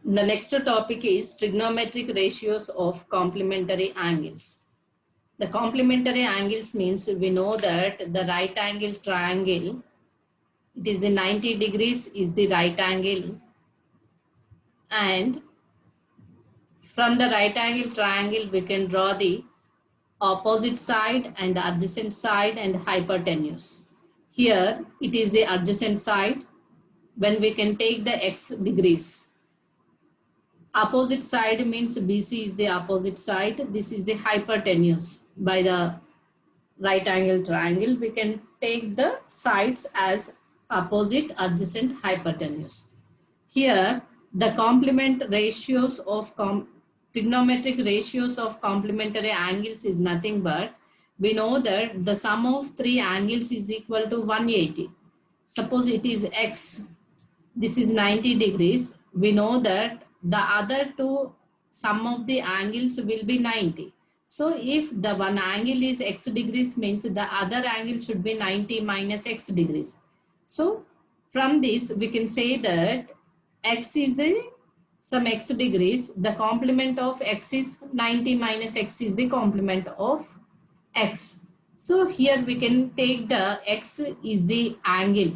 The next topic is trigonometric ratios of complementary angles. The complementary angles means we know that the right angle triangle, it is the 90 degrees is the right angle, and from the right angle triangle we can draw the opposite side and the adjacent side and hypotenuse. Here it is the adjacent side when we can take the x degrees. Opposite side means BC is the opposite side. This is the hypotenuse. By the right angle triangle, we can take the sides as opposite, adjacent, hypotenuse. Here, the complement ratios of trigonometric ratios of complementary angles is nothing but we know that the sum of three angles is equal to 180. Suppose it is x, this is 90 degrees. We know that the other two sum of the angles will be 90. So if the one angle is x degrees means the other angle should be 90 minus x degrees. So from this we can say that x is some x degrees. The complement of x is 90 minus x is the complement of x. So here we can take the x is the angle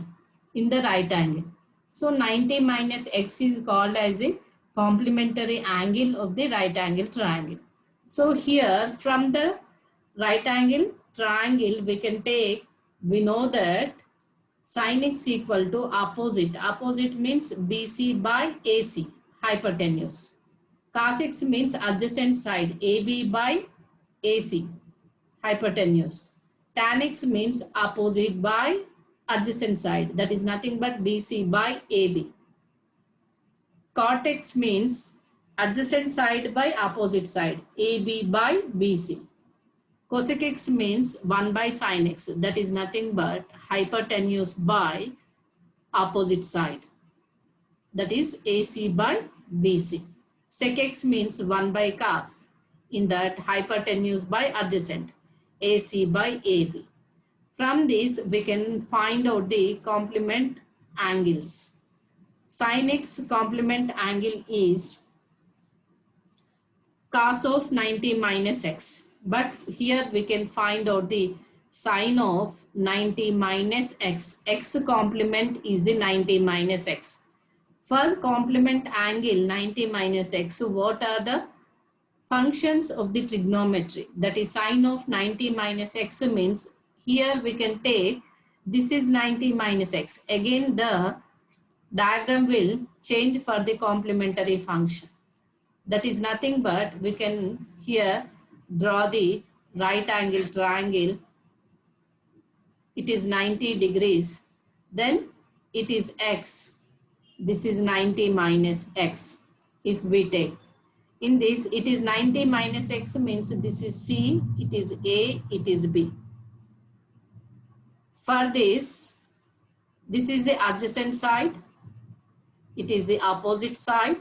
in the right angle. So 90 minus x is called as the complementary angle of the right angle triangle. So here from the right angle triangle we can take, we know that sin x equal to opposite. Opposite means BC by AC, hypotenuse. Cos x means adjacent side, AB by AC, hypotenuse. Tan x means opposite by adjacent side, that is nothing but BC by AB. Cot x means adjacent side by opposite side, AB by BC. Cosec x means 1 by sin x, that is nothing but hypotenuse by opposite side, that is AC by BC. Sec x means 1 by cos, in that hypotenuse by adjacent, AC by AB. From this we can find out the complement angles. Sin x complement angle is cos of 90 minus x. But here we can find out the sin of 90 minus x. X complement is the 90 minus x. For complement angle 90 minus x, what are the functions of the trigonometry? That is sin of 90 minus x means here we can take this is 90 minus x. Again the diagram will change for the complementary function. That is nothing but we can here draw the right angle triangle. It is 90 degrees. Then it is x. This is 90 minus x. If we take in this, it is 90 minus x means this is C, it is A, it is B. For this is the adjacent side, it is the opposite side,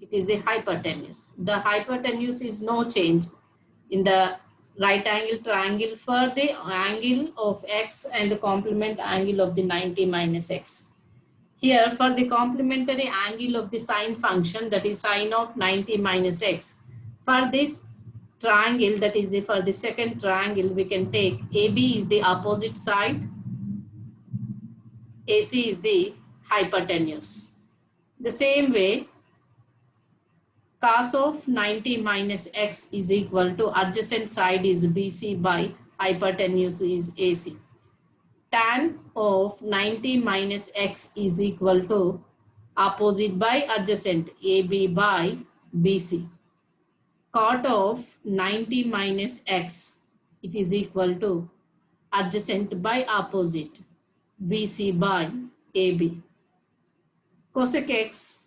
it is the hypotenuse. The hypotenuse is no change in the right angle triangle for the angle of x and the complement angle of the 90 minus x. Here for the complementary angle of the sine function, that is sine of 90 minus x. For this triangle, that is for the second triangle, we can take AB is the opposite side, AC is the hypotenuse. The same way, cos of 90 minus x is equal to adjacent side is BC by hypotenuse is AC. Tan of 90 minus x is equal to opposite by adjacent AB by BC. Cot of 90 minus x, it is equal to adjacent by opposite BC by AB. Cosec x,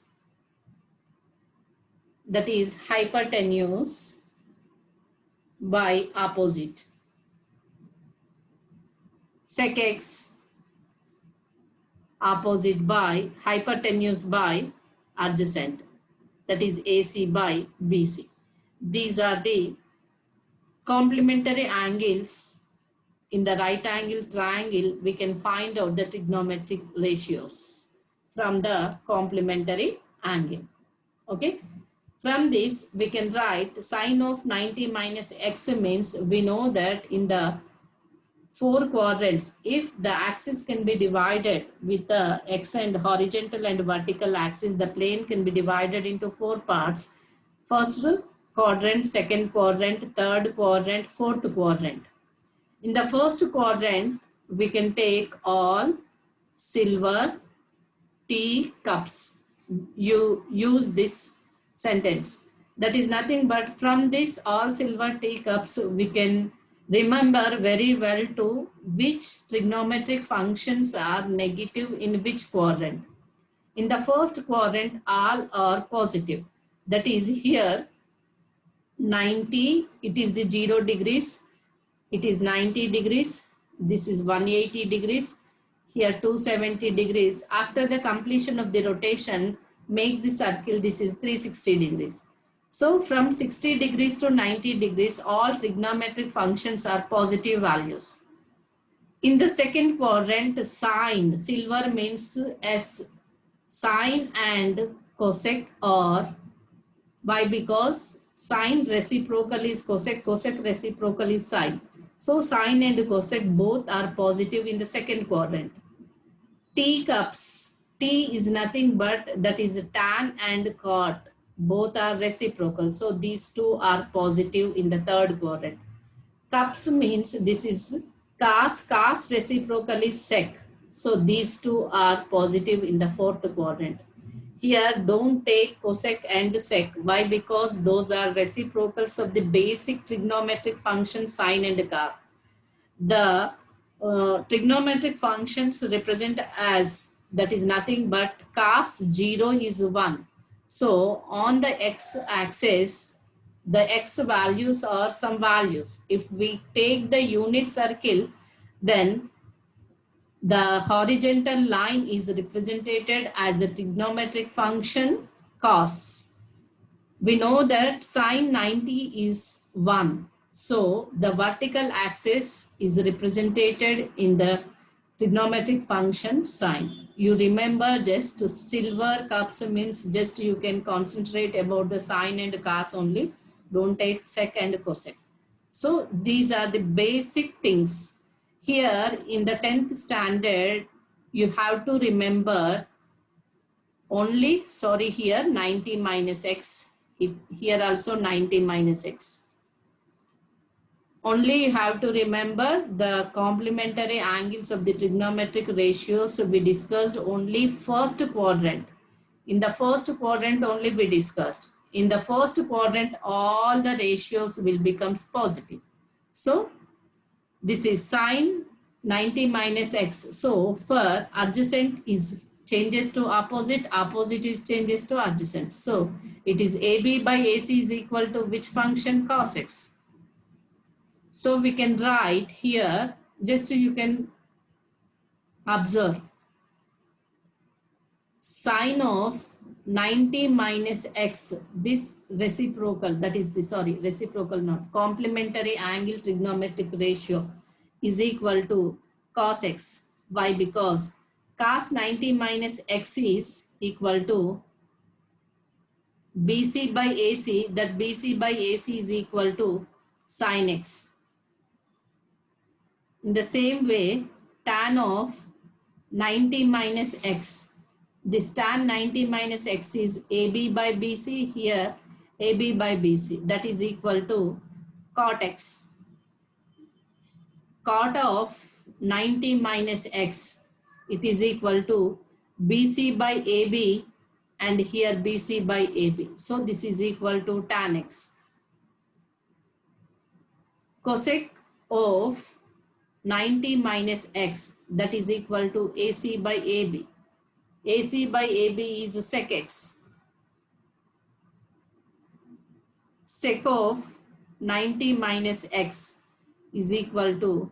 that is hypotenuse by opposite. Sec x, opposite by hypotenuse by adjacent, that is AC by BC. These are the complementary angles. In the right angle triangle, we can find out the trigonometric ratios from the complementary angle. Okay. From this, we can write sine of 90 minus x means we know that in the four quadrants, if the axis can be divided with the x and horizontal and vertical axis, the plane can be divided into four parts. First quadrant, second quadrant, third quadrant, fourth quadrant. In the first quadrant, we can take all silver tea cups. You use this sentence. That is nothing but from this all silver tea cups, we can remember very well to which trigonometric functions are negative in which quadrant. In the first quadrant, all are positive. That is here 90, it is the 0 degrees, it is 90 degrees, this is 180 degrees, here 270 degrees. After the completion of the rotation makes the circle, this is 360 degrees. So from 60 degrees to 90 degrees, all trigonometric functions are positive values. In the second quadrant, sine, silver means as sine and cosec are. Why? Because sine reciprocal is cosec, cosec reciprocal is sine. So sine and cosec both are positive in the second quadrant. Teacups, T is nothing but that is tan and cot. Both are reciprocal. So these two are positive in the third quadrant. Cups means this is cos, cos reciprocal is sec. So these two are positive in the fourth quadrant. Here don't take cosec and sec. Why? Because those are reciprocals of the basic trigonometric function sine and cos. The trigonometric functions represent as that is nothing but cos 0 is 1. So on the x-axis, the x values are some values. If we take the unit circle, then the horizontal line is represented as the trigonometric function cos. We know that sine 90 is 1. So the vertical axis is represented in the trigonometric function sine. You remember just silver cups means just you can concentrate about the sine and cos only. Don't take sec and cosec. So these are the basic things. Here in the 10th standard, you have to remember only, sorry, here 90 minus x, here also 90 minus x. Only you have to remember the complementary angles of the trigonometric ratios we discussed only first quadrant. In the first quadrant only we discussed. In the first quadrant, all the ratios will become positive. So this is sine 90 minus x. So for adjacent is changes to opposite, opposite is changes to adjacent. So it is AB by AC is equal to which function? Cos x. So we can write here, just you can observe sine of 90 minus x, this reciprocal, that is the, sorry, reciprocal not, complementary angle trigonometric ratio is equal to cos x. Why? Because cos 90 minus x is equal to BC by AC, that BC by AC is equal to sin x. In the same way, tan of 90 minus x, this tan 90 minus x is AB by BC, here AB by BC, that is equal to cot x. Cot of 90 minus x, it is equal to BC by AB and here BC by AB. So this is equal to tan x. Cosec of 90 minus x, that is equal to AC by AB. AC by AB is sec x. Sec of 90 minus x is equal to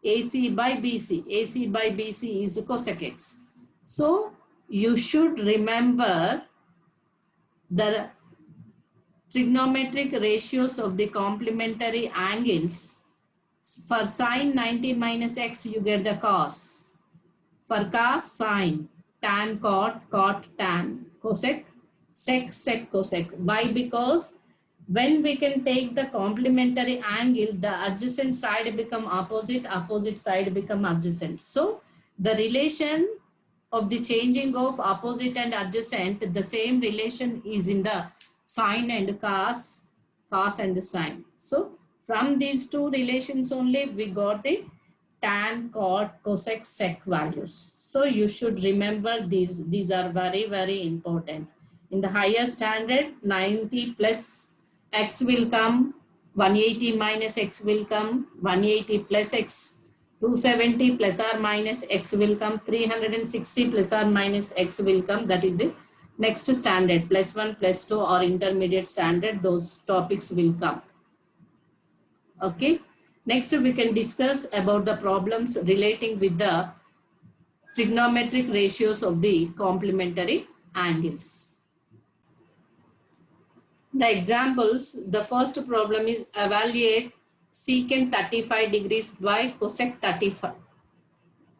AC by BC. AC by BC is cosec x. So you should remember the trigonometric ratios of the complementary angles. For sine 90 minus x, you get the cos. For cos, sine, tan, cot, cot, tan, cosec, sec, sec, cosec. Why? Because when we can take the complementary angle, the adjacent side become opposite, opposite side become adjacent. So the relation of the changing of opposite and adjacent, the same relation is in the sine and cos, cos and sine. So from these two relations only we got the tan, cot, cosec, sec values. So you should remember these. These are very, very important. In the higher standard, 90 plus x will come, 180 minus x will come, 180 plus x, 270 plus or minus x will come, 360 plus or minus x will come. That is the next standard, plus 1, plus 2 or intermediate standard, those topics will come. Okay. Next, we can discuss about the problems relating with the trigonometric ratios of the complementary angles. The examples, the first problem is evaluate secant 35 degrees by cosec 35,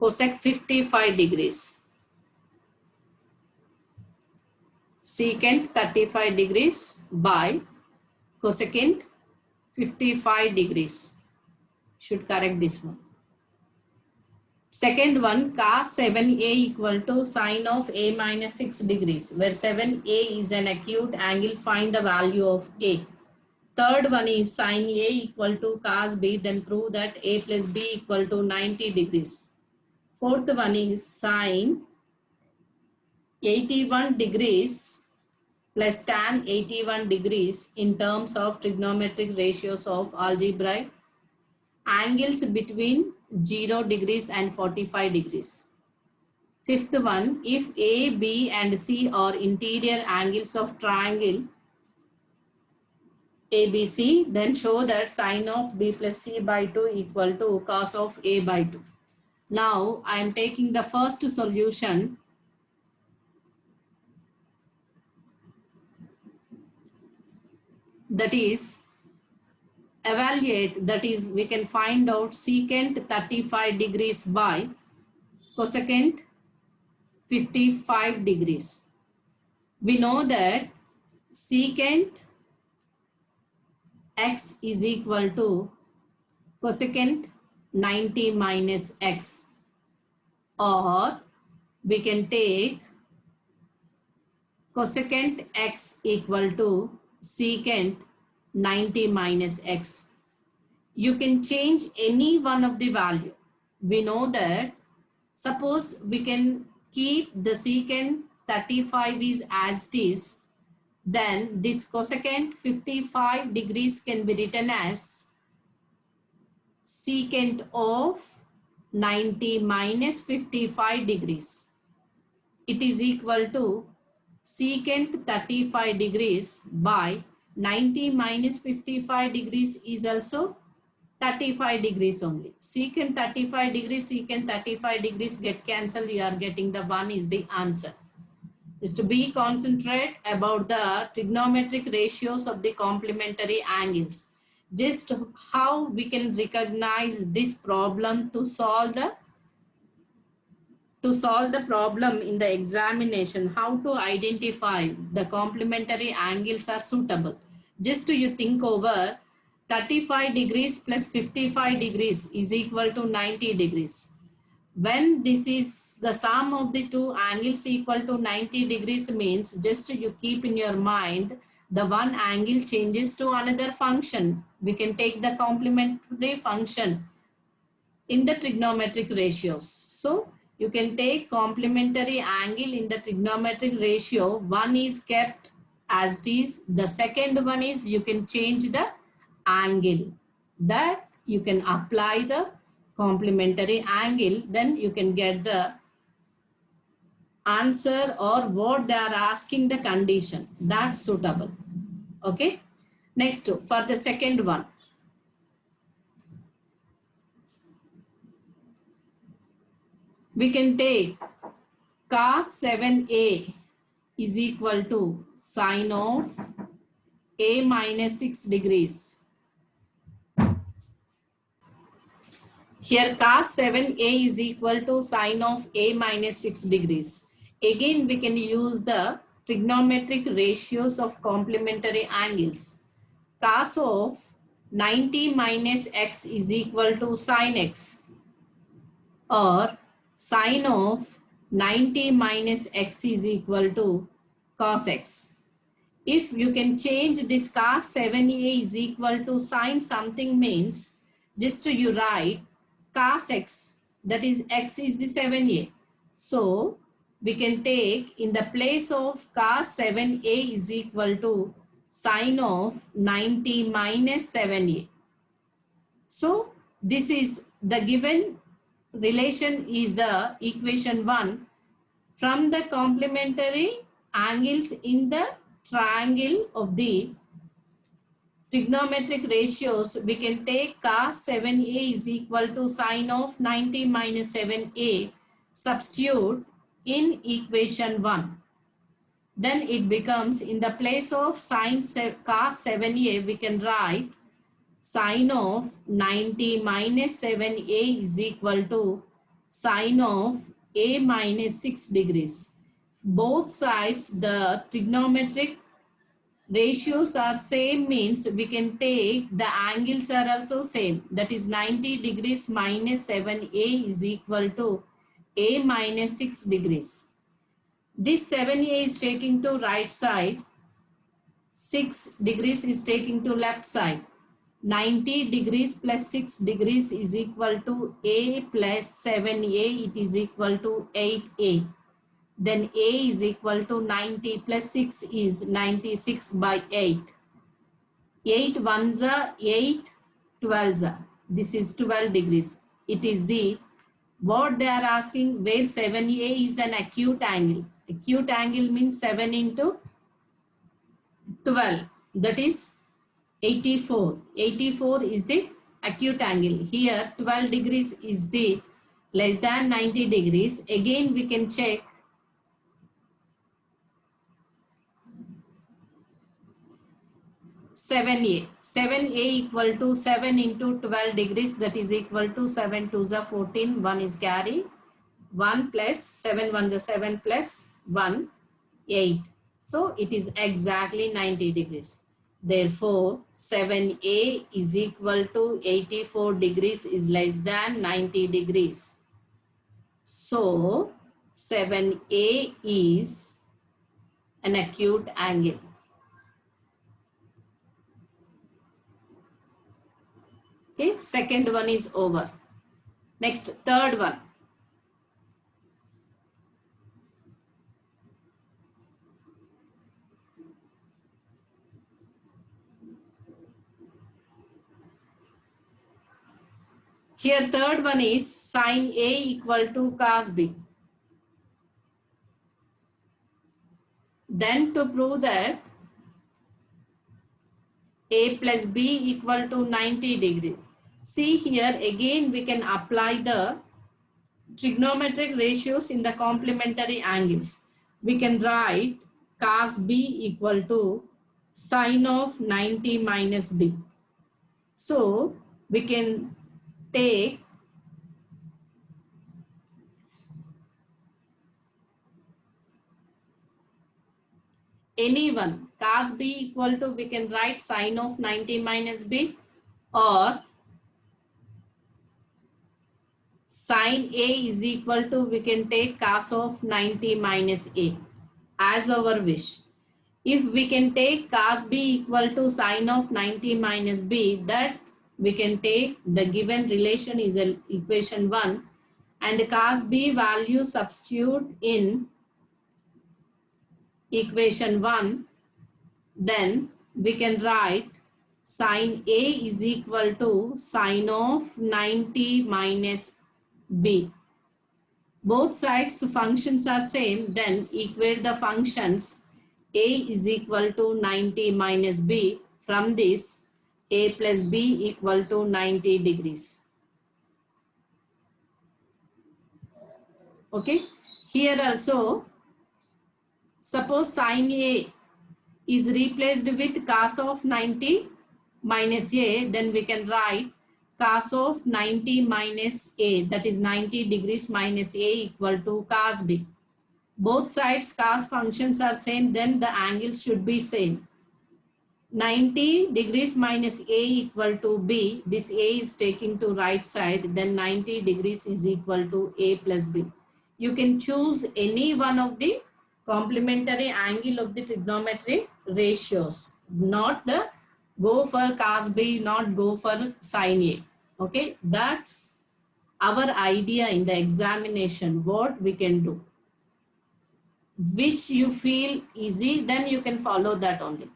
cosec 55 degrees. Secant 35 degrees by cosecant 55 degrees. Should correct this one. Second one, cos 7a equal to sine of a minus 6 degrees, where 7a is an acute angle, find the value of a. Third one is sine a equal to cos b, then prove that a plus b equal to 90 degrees. Fourth one is sine 81 degrees plus tan 81 degrees in terms of trigonometric ratios of algebraic angles between 0 degrees and 45 degrees. Fifth one, if A, B and C are interior angles of triangle ABC, then show that sine of B plus C by 2 equal to cos of A by 2. Now I am taking the first solution. That is evaluate, that is we can find out secant 35 degrees by cosecant 55 degrees. We know that secant x is equal to cosecant 90 minus x, or we can take cosecant x equal to secant 90 minus x. You can change any one of the value. We know that suppose we can keep the secant 35 is as it is, then this cosecant 55 degrees can be written as secant of 90 minus 55 degrees. It is equal to secant 35 degrees by 90 minus 55 degrees is also 35 degrees only. Secant 35 degrees, secant 35 degrees get cancelled. You are getting the 1 is the answer. Is to be concentrate about the trigonometric ratios of the complementary angles. Just how we can recognize this problem to solve the problem in the examination, how to identify the complementary angles are suitable. Just you think over 35 degrees plus 55 degrees is equal to 90 degrees. When this is the sum of the two angles equal to 90 degrees means just you keep in your mind the one angle changes to another function. We can take the complementary function in the trigonometric ratios. So you can take complementary angle in the trigonometric ratio. One is kept as it is. The second one is you can change the angle. That you can apply the complementary angle, then you can get the answer or what they are asking the condition. That's suitable. Okay. Next, for the second one. We can take cos 7a is equal to sine of a minus 6 degrees. Here cos 7a is equal to sine of a minus 6 degrees. Again, we can use the trigonometric ratios of complementary angles. Cos of 90 minus x is equal to sin x, or sin of 90 minus x is equal to cos x. If you can change this cos 7a is equal to sin something means just you write cos x, that is x is the 7a. So we can take in the place of cos 7a is equal to sin of 90 minus 7a. So this is the given relation is the equation 1 from the complementary angles in the triangle of the trigonometric ratios. We can take cos 7a is equal to sin of 90 minus 7a, substitute in equation 1. Then it becomes in the place of cos 7a we can write sin of 90 minus 7a is equal to sin of a minus 6 degrees. Both sides the trigonometric ratios are same means we can take the angles are also same, that is 90 degrees minus 7a is equal to a minus 6 degrees. This 7a is taking to right side, 6 degrees is taking to left side. 90 degrees plus 6 degrees is equal to a plus 7a, it is equal to 8a. Then a is equal to 90 plus 6 is 96 by 8. 8 ones are 8, 12s are. This is 12 degrees. It is the, what they are asking, where 7a is an acute angle. Acute angle means 7 into 12. That is 84. 84 is the acute angle. Here 12 degrees is the less than 90 degrees. Again we can check 7a. 7a equal to 7 into 12 degrees, that is equal to 7 2s are 14, 1 is carry. 1 plus 7 1s are 7 plus 1, 8. So it is exactly 90 degrees. Therefore, 7a is equal to 84 degrees is less than 90 degrees. So, 7a is an acute angle. Okay, second one is over. Next, third one. Here third one is sin A equal to cos B. Then to prove that A plus B equal to 90 degree. See here again we can apply the trigonometric ratios in the complementary angles. We can write cos B equal to sin of 90 minus B. So we can take any one. Cos B equal to, we can write sin of 90 minus B, or sin A is equal to, we can take cos of 90 minus A as our wish. If we can take cos B equal to sin of 90 minus B, that we can take the given relation is equation 1, and cos B value substitute in equation 1, then we can write sin A is equal to sin of 90 minus B. Both sides functions are same, then equate the functions. A is equal to 90 minus B. From this, A plus B equal to 90 degrees. Okay. Here also, suppose sin A is replaced with cos of 90 minus A, then we can write cos of 90 minus A, that is 90 degrees minus A equal to cos B. Both sides cos functions are same, then the angles should be same. 90 degrees minus A equal to B. This A is taking to right side, then 90 degrees is equal to A plus B. You can choose any one of the complementary angle of the trigonometric ratios. Not the go for cos B, not go for sin A. Okay, that's our idea in the examination, what we can do. Which you feel easy, then you can follow that only.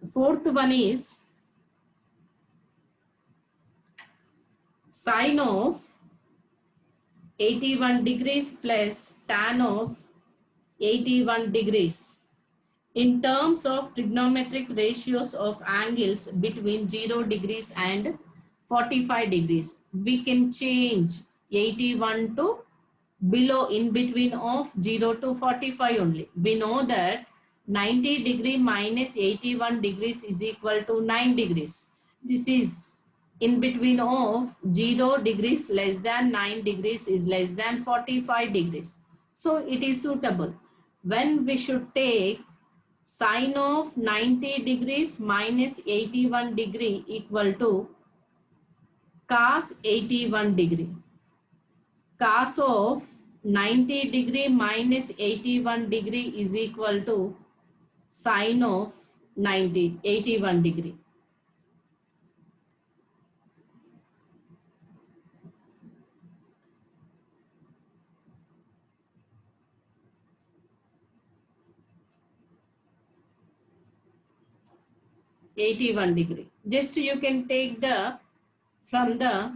The fourth one is sine of 81 degrees plus tan of 81 degrees. In terms of trigonometric ratios of angles between 0 degrees and 45 degrees, we can change 81 to below, in between of 0 to 45 only. We know that 90 degree minus 81 degrees is equal to 9 degrees. This is in between of 0 degrees less than 9 degrees is less than 45 degrees. So it is suitable. When we should take sine of 90 degrees minus 81 degree equal to cos 81 degree. Cos of 90 degree minus 81 degree is equal to sine of 81 degree. Just you can take the from the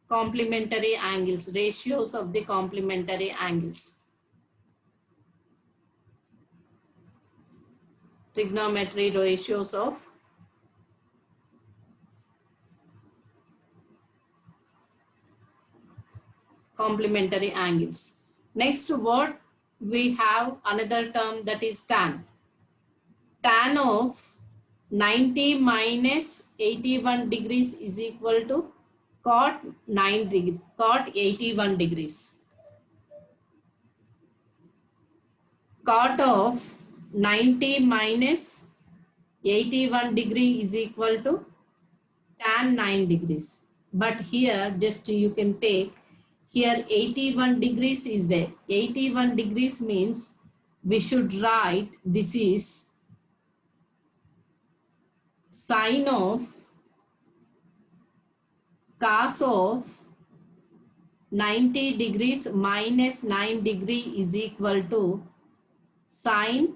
complementary angles, ratios of the complementary angles. Trigonometry ratios of complementary angles. Next, what we have another term, that is tan. Tan of 90 minus 81 degrees is equal to cot 81 degrees. Cot of 90 minus 81 degree is equal to tan 9 degrees. But here just you can take, here 81 degrees is there. 81 degrees means we should write this is sine of cos of 90 degrees minus 9 degree is equal to sine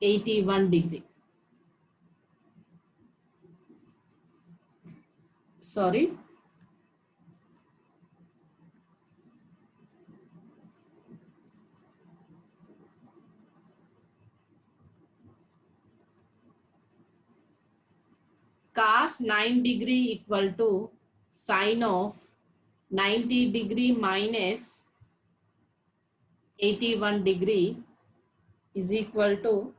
81 degree. Sorry. Cos 9 degree equal to sine of 90 degree minus 81 degree is equal to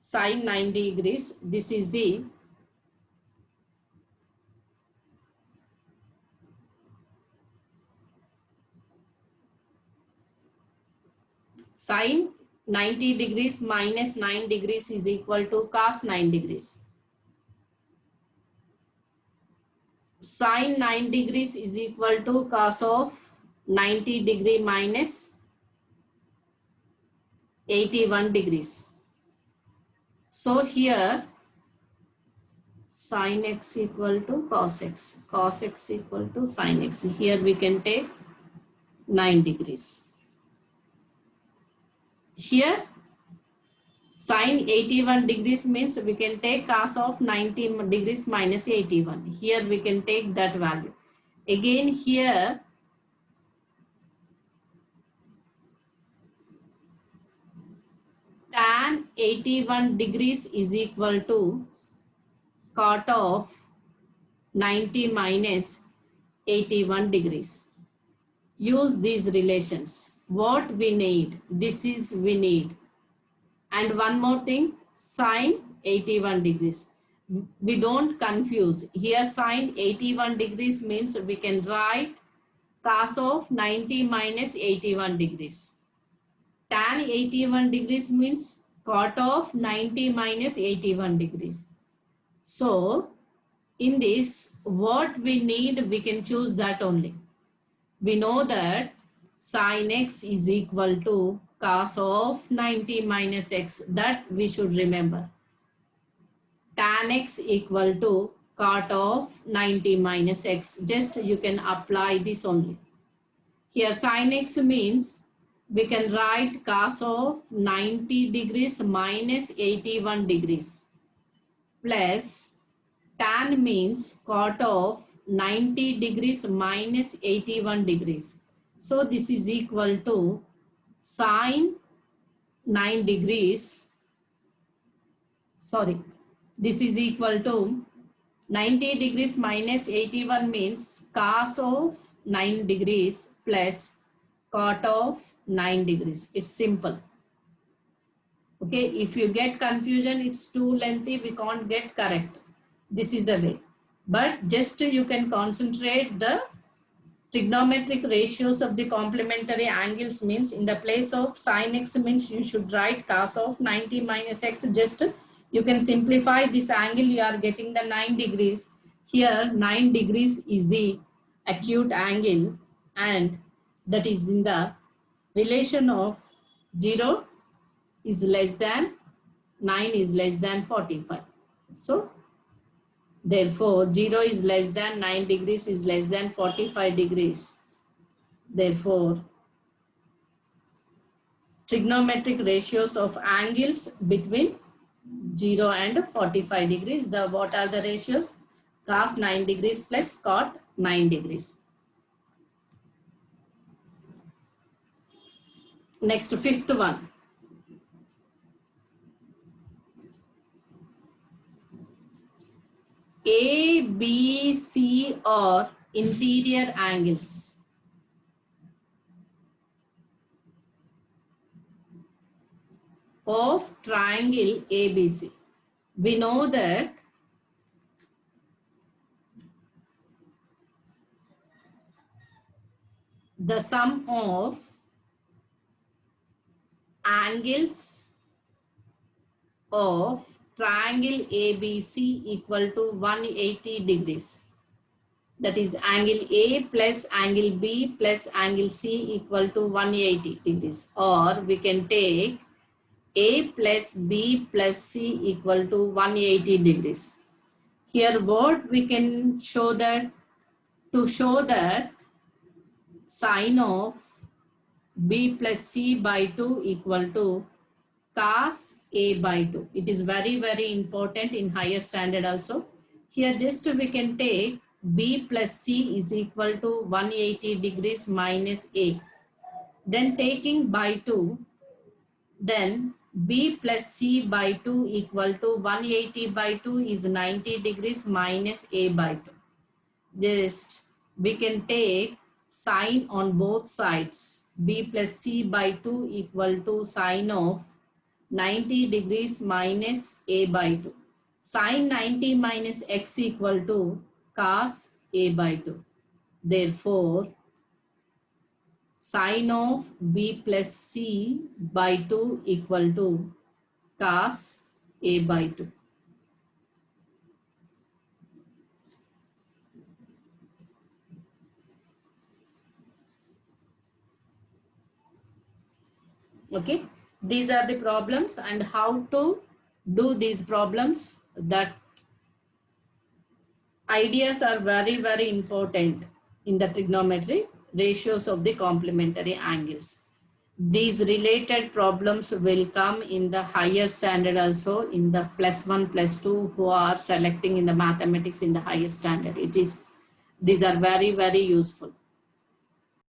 sine 90 degrees. This is the sine 90 degrees minus 9 degrees is equal to cos 9 degrees. Sine 9 degrees is equal to cos of 90 degree minus 81 degrees. So here sin x equal to cos x equal to sin x. Here we can take 9 degrees. Here sin 81 degrees means we can take cos of 90 degrees minus 81. Here we can take that value. Again here tan 81 degrees is equal to cot of 90 minus 81 degrees. Use these relations. What we need, this is we need. And one more thing, sine 81 degrees. We don't confuse. Here sine 81 degrees means we can write cos of 90 minus 81 degrees. Tan 81 degrees means cot of 90 minus 81 degrees. So in this, what we need, we can choose that only. We know that sin x is equal to cos of 90 minus x. That we should remember. Tan x equal to cot of 90 minus x. Just you can apply this only. Here sin x means we can write cos of 90 degrees minus 81 degrees plus tan means cot of 90 degrees minus 81 degrees. So this is equal to sine 9 degrees. Sorry, this is equal to 90 degrees minus 81 means cos of 9 degrees plus cot of 9 degrees. It's simple. Okay, if you get confusion, it's too lengthy, we can't get correct. This is the way. But just you can concentrate the trigonometric ratios of the complementary angles means in the place of sin x means you should write cos of 90 minus x. Just you can simplify this angle, you are getting the 9 degrees. Here 9 degrees is the acute angle and that is in the relation of 0 is less than 9 is less than 45. So therefore 0 is less than 9 degrees is less than 45 degrees. Therefore trigonometric ratios of angles between 0 and 45 degrees. What are the ratios? Cos 9 degrees plus cot 9 degrees. Next, fifth one. A, B, C are interior angles. Of triangle ABC. We know that the sum of angles of triangle ABC equal to 180 degrees. That is angle A plus angle B plus angle C equal to 180 degrees. Or we can take A plus B plus C equal to 180 degrees. Here what we can show that, to show that sine of B plus C by 2 equal to cos A by 2. It is very, very important in higher standard also. Here just we can take B plus C is equal to 180 degrees minus A. Then taking by 2, then B plus C by 2 equal to 180 by 2 is 90 degrees minus A by 2. Just we can take sine on both sides. B plus C by 2 equal to sine of 90 degrees minus A by 2. Sine 90 minus x equal to cos A by 2. Therefore, sine of B plus C by 2 equal to cos A by 2. Okay, these are the problems and how to do these problems. That ideas are very, very important in the trigonometry ratios of the complementary angles. These related problems will come in the higher standard also, in the +1, +2 who are selecting in the mathematics in the higher standard. These are very, very useful.